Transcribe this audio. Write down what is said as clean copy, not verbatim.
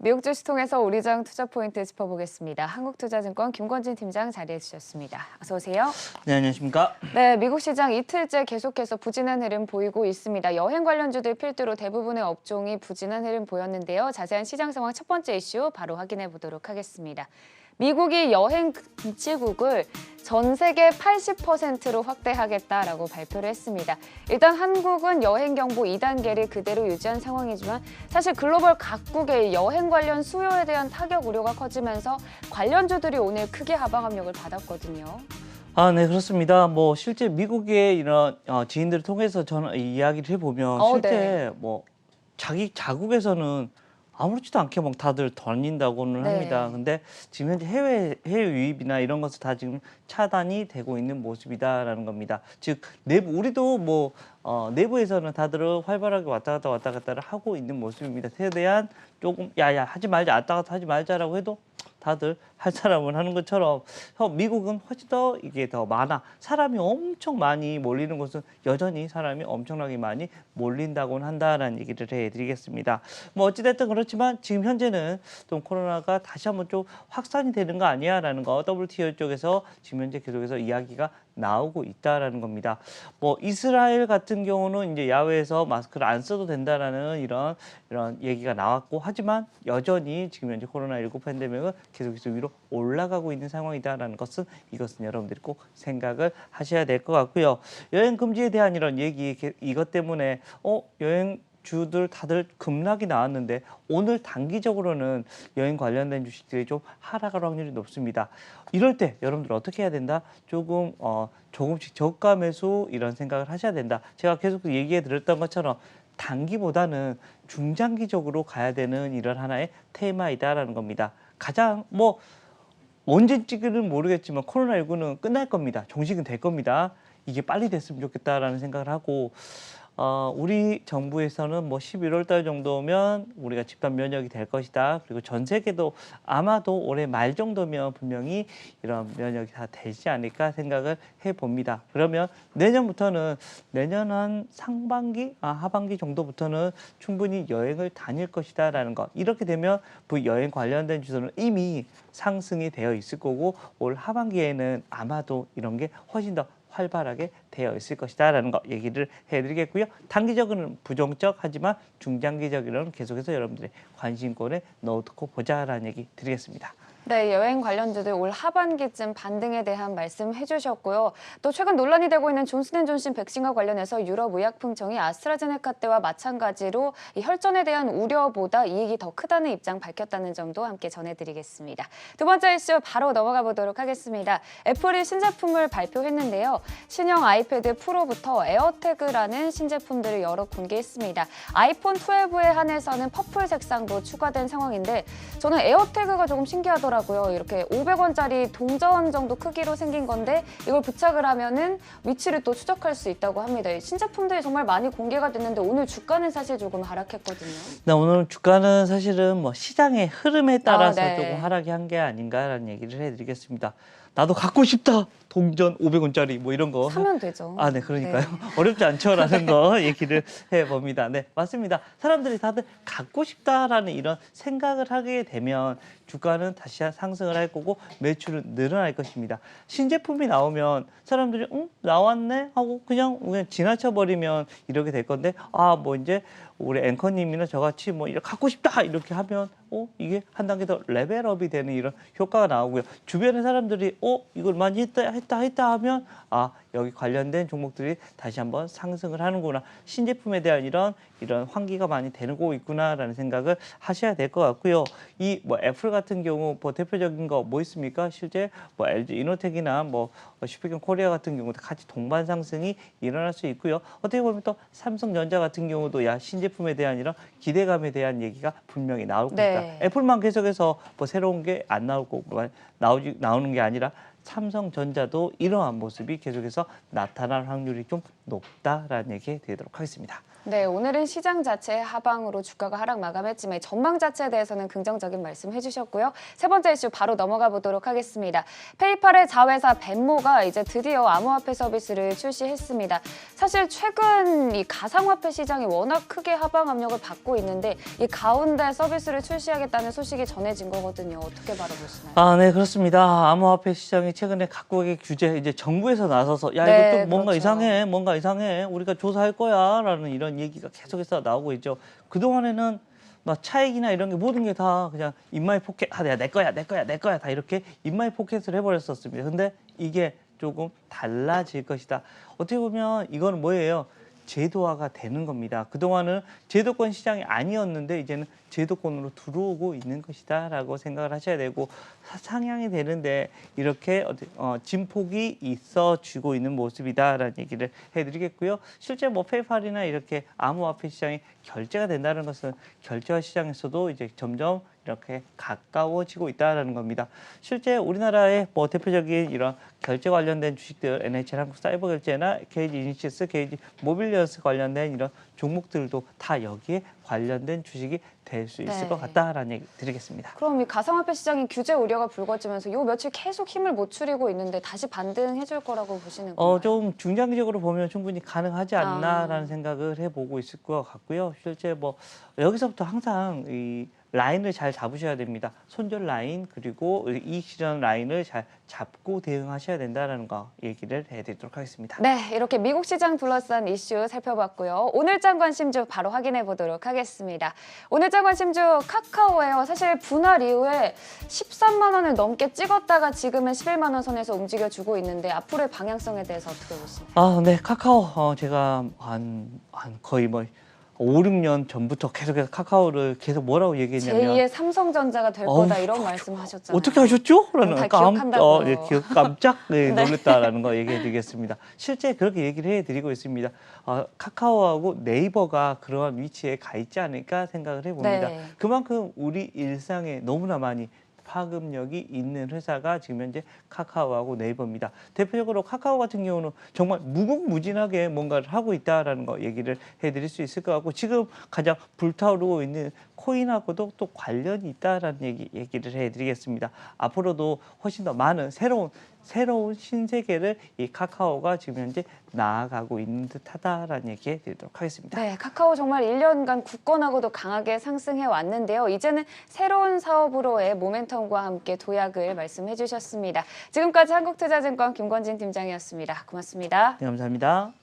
미국 주식 통해서 우리 장 투자 포인트 짚어보겠습니다. 한국투자증권 김권진 팀장 자리해 주셨습니다. 어서 오세요. 네, 안녕하십니까? 네, 미국 시장 이틀째 계속해서 부진한 흐름 보이고 있습니다. 여행 관련주들 필두로 대부분의 업종이 부진한 흐름 보였는데요. 자세한 시장 상황 첫 번째 이슈 바로 확인해 보도록 하겠습니다. 미국이 여행 금지국을 전 세계 80%로 확대하겠다라고 발표를 했습니다. 일단 한국은 여행 경보 2단계를 그대로 유지한 상황이지만 사실 글로벌 각국의 여행 관련 수요에 대한 타격 우려가 커지면서 관련주들이 오늘 크게 하방 압력을 받았거든요. 네, 그렇습니다. 실제 미국의 이런 지인들을 통해서 저는 이야기를 해보면 실제 네. 자기 자국에서는 아무렇지도 않게 막 다들 다닌다고는 네. 합니다. 근데 지금 현재 해외 유입이나 이런 것을 다 지금 차단이 되고 있는 모습이다라는 겁니다. 즉 우리도 내부에서는 다들 활발하게 왔다 갔다를 하고 있는 모습입니다. 최대한 조금 야야 하지 말자, 왔다 갔다 하지 말자라고 해도 다들 할 사람은 하는 것처럼 미국은 훨씬 더 이게 더 많아. 사람이 엄청 많이 몰리는 곳은 여전히 사람이 엄청나게 많이 몰린다고는 한다라는 얘기를 해드리겠습니다. 어찌됐든 그렇지만 지금 현재는 좀 코로나가 다시 한번 좀 확산이 되는 거 아니야라는 거 WTO 쪽에서 지금 현재 계속해서 이야기가 나오고 있다라는 겁니다. 이스라엘 같은 경우는 이제 야외에서 마스크를 안 써도 된다라는 이런 얘기가 나왔고 하지만 여전히 지금 현재 코로나19 팬데믹은 계속해서 위로 올라가고 있는 상황이다라는 것은 이것은 여러분들이 꼭 생각을 하셔야 될 것 같고요. 여행 금지에 대한 이런 얘기 이것 때문에 여행주들 다들 급락이 나왔는데 오늘 단기적으로는 여행 관련된 주식들이 좀 하락할 확률이 높습니다. 이럴 때 여러분들 어떻게 해야 된다? 조금씩 저가 매수 이런 생각을 하셔야 된다. 제가 계속 얘기해 드렸던 것처럼 단기보다는 중장기적으로 가야 되는 이런 하나의 테마이다라는 겁니다. 가장 언제쯤은 모르겠지만 코로나19는 끝날 겁니다. 종식은 될 겁니다. 이게 빨리 됐으면 좋겠다라는 생각을 하고 우리 정부에서는 11월 달 정도면 우리가 집단 면역이 될 것이다. 그리고 전 세계도 아마도 올해 말 정도면 분명히 이런 면역이 다 되지 않을까 생각을 해봅니다. 그러면 내년 한 상반기, 하반기 정도부터는 충분히 여행을 다닐 것이다라는 것. 이렇게 되면 여행 관련된 주소는 이미 상승이 되어 있을 거고 올 하반기에는 아마도 이런 게 훨씬 더 활발하게 되어 있을 것이다라는 거 얘기를 해드리겠고요. 단기적으로는 부정적 하지만 중장기적으로는 계속해서 여러분들의 관심권에 넣어두고 보자라는 얘기 드리겠습니다. 네, 여행 관련주들 올 하반기쯤 반등에 대한 말씀 해주셨고요. 또 최근 논란이 되고 있는 존슨앤존슨 백신과 관련해서 유럽의약품청이 아스트라제네카 때와 마찬가지로 이 혈전에 대한 우려보다 이익이 더 크다는 입장 밝혔다는 점도 함께 전해드리겠습니다. 두 번째 이슈 바로 넘어가 보도록 하겠습니다. 애플이 신제품을 발표했는데요. 신형 아이패드 프로부터 에어태그라는 신제품들을 여러 공개했습니다. 아이폰 12에 한해서는 퍼플 색상도 추가된 상황인데 저는 에어태그가 조금 신기하더라고요. 이렇게 500원짜리 동전 정도 크기로 생긴 건데 이걸 부착을 하면은 위치를 또 추적할 수 있다고 합니다. 신제품들이 정말 많이 공개가 됐는데 오늘 주가는 사실 조금 하락했거든요. 네, 오늘 주가는 사실은 시장의 흐름에 따라서 네. 조금 하락이 한 게 아닌가라는 얘기를 해드리겠습니다. 나도 갖고 싶다. 동전 500원짜리 이런 거. 사면 되죠. 네, 그러니까요. 네. 어렵지 않죠라는 거 얘기를 해봅니다. 네, 맞습니다. 사람들이 다들 갖고 싶다라는 이런 생각을 하게 되면 주가는 다시 상승을 할 거고 매출은 늘어날 것입니다. 신제품이 나오면 사람들이 나왔네 하고 그냥 지나쳐 버리면 이렇게 될 건데 이제 우리 앵커님이나 저같이 이렇게 갖고 싶다 이렇게 하면 이게 한 단계 더 레벨업이 되는 이런 효과가 나오고요. 주변의 사람들이 이걸 많이 했다 하면 여기 관련된 종목들이 다시 한번 상승을 하는구나. 신제품에 대한 이런 환기가 많이 되고 있구나라는 생각을 하셔야 될 것 같고요. 이 애플 같은 경우 대표적인 거 있습니까? 실제 LG 이노텍이나 슈퍼경 코리아 같은 경우도 같이 동반 상승이 일어날 수 있고요. 어떻게 보면 또 삼성전자 같은 경우도 신제품에 대한 이런 기대감에 대한 얘기가 분명히 나올 것이다. 애플만 계속해서 새로운 게 안 나오고 나오는 게 아니라 삼성전자도 이러한 모습이 계속해서 나타날 확률이 좀 높다라는 얘기 드리도록 하겠습니다. 네, 오늘은 시장 자체의 하방으로 주가가 하락 마감했지만 전망 자체에 대해서는 긍정적인 말씀 해주셨고요. 세 번째 이슈 바로 넘어가 보도록 하겠습니다. 페이팔의 자회사 벤모가 이제 드디어 암호화폐 서비스를 출시했습니다. 사실 최근 이 가상화폐 시장이 워낙 크게 하방 압력을 받고 있는데 이 가운데 서비스를 출시하겠다는 소식이 전해진 거거든요. 어떻게 바라보시나요? 아, 네, 그렇습니다. 암호화폐 시장이 최근에 각국의 규제, 이제 정부에서 나서서 야, 네, 이거 좀 뭔가 그렇죠. 뭔가 이상해. 우리가 조사할 거야라는 이런 얘기가 계속해서 나오고 있죠. 그동안에는 막 차익이나 이런 게 모든 게 다 그냥 인마이 포켓, 아, 내 거야 다 이렇게 인마이 포켓을 해버렸었습니다. 근데 이게 조금 달라질 것이다. 어떻게 보면 이거는 뭐예요? 제도화가 되는 겁니다. 그동안은 제도권 시장이 아니었는데 이제는 제도권으로 들어오고 있는 것이다라고 생각을 하셔야 되고, 상향이 되는데 이렇게 진폭이 있어지고 있는 모습이다라는 얘기를 해드리겠고요. 실제 뭐 페이팔이나 이렇게 암호화폐 시장이 결제가 된다는 것은 결제화 시장에서도 이제 점점 이렇게 가까워지고 있다라는 겁니다. 실제 우리나라의 뭐 대표적인 이런 결제 관련된 주식들, NHL 한국사이버결제나 KG 이니시스, KG 모빌리언스 관련된 이런 종목들도 다 여기에 관련된 주식이 될 수 있을 네. 것 같다라는 얘기 드리겠습니다. 그럼 이 가상화폐 시장이 규제 우려가 불거지면서 요 며칠 계속 힘을 못 추리고 있는데 다시 반등해 줄 거라고 보시는 건가요? 좀 중장기적으로 보면 충분히 가능하지 않나라는 아. 생각을 해보고 있을 것 같고요. 실제 뭐 여기서부터 항상 이 라인을 잘 잡으셔야 됩니다. 손절 라인 그리고 이익 실현 라인을 잘 잡고 대응하셔야 된다는 거 얘기를 해드리도록 하겠습니다. 네, 이렇게 미국 시장 둘러싼 이슈 살펴봤고요. 오늘장 관심주 바로 확인해 보도록 하겠습니다. 오늘장 관심주 카카오예요. 사실 분할 이후에 13만 원을 넘게 찍었다가 지금은 11만 원 선에서 움직여주고 있는데 앞으로의 방향성에 대해서 어떻게 보시나요? 아, 네, 카카오 제가 거의 뭐 5, 6년 전부터 계속해서 카카오를 계속 뭐라고 얘기했냐면 제2의 삼성전자가 될 거다 이런 말씀하셨잖아요. 어떻게 하셨죠? 라는 다 기억한다고요. 예, 깜짝 네. 놀랐다라는 거 얘기해 드리겠습니다. 실제 그렇게 얘기를 해드리고 있습니다. 카카오하고 네이버가 그러한 위치에 가 있지 않을까 생각을 해봅니다. 네. 그만큼 우리 일상에 너무나 많이 파급력이 있는 회사가 지금 현재 카카오하고 네이버입니다. 대표적으로 카카오 같은 경우는 정말 무궁무진하게 뭔가를 하고 있다라는 거 얘기를 해드릴 수 있을 것 같고, 지금 가장 불타오르고 있는 코인하고도 또 관련이 있다라는 얘기를 해드리겠습니다. 앞으로도 훨씬 더 많은 새로운 신세계를 이 카카오가 지금 현재 나아가고 있는 듯하다라는 얘기 해드리도록 하겠습니다. 네, 카카오 정말 1년간 굳건하고도 강하게 상승해 왔는데요. 이제는 새로운 사업으로의 모멘텀과 함께 도약을 말씀해 주셨습니다. 지금까지 한국투자증권 김권진 팀장이었습니다. 고맙습니다. 네, 감사합니다.